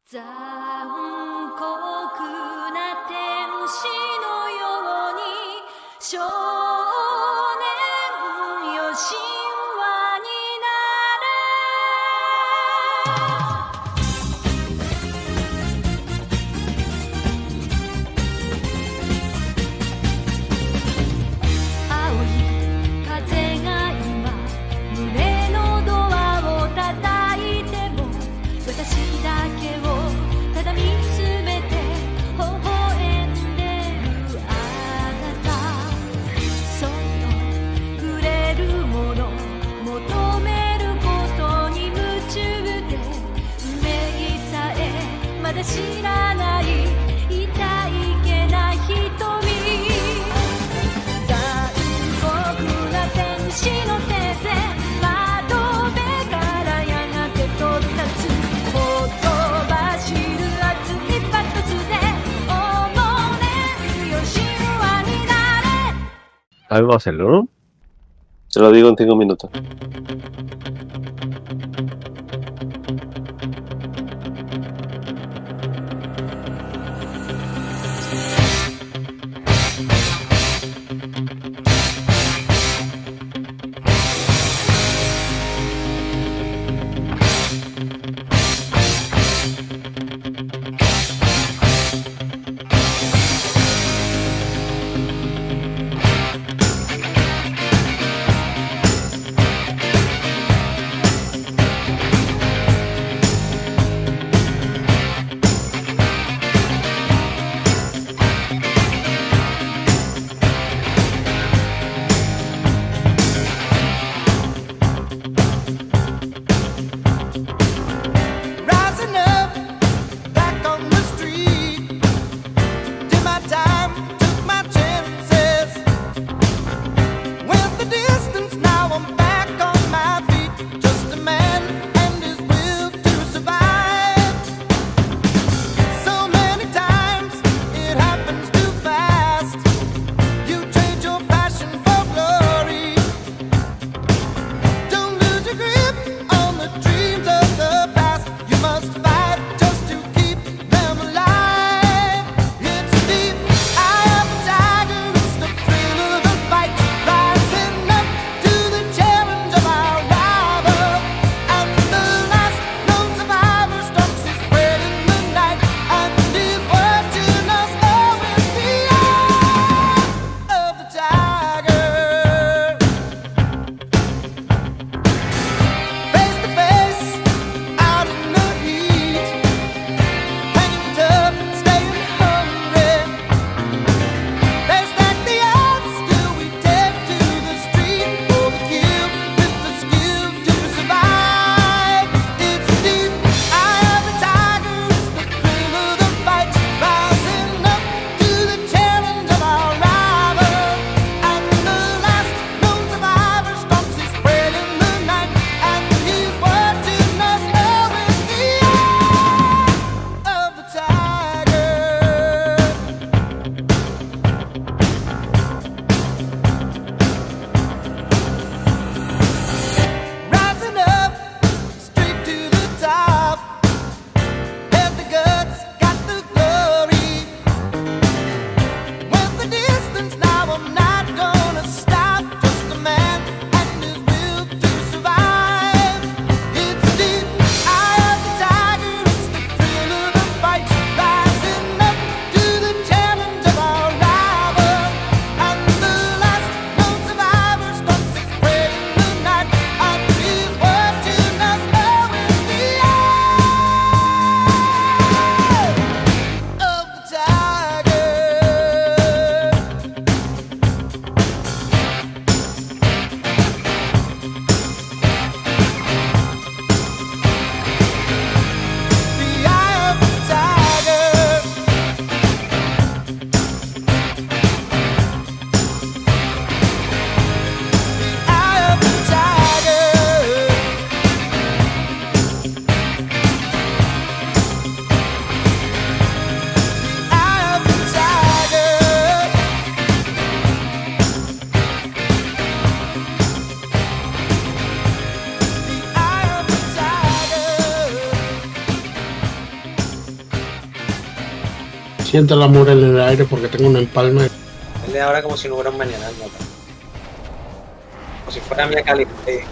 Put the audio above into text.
残酷な天使のように少年よ神話に青い風が今胸のドアを叩いても私だけをただ見つめて微笑んでるあなたそっと触れるもの求めることに夢中で運命さえまだ知らない痛いけな瞳残酷な天使の手で窓辺からやがて飛び立つほとばしる熱いパトスでおもねるよ神話になれ ¿Algo hacerlo, no? Se lo digo en 5 minutos. Siente el amor en el aire porque tengo un empalme. Él de ahora como si no hubiera un mañana, nota. Como si fuera mi caliente.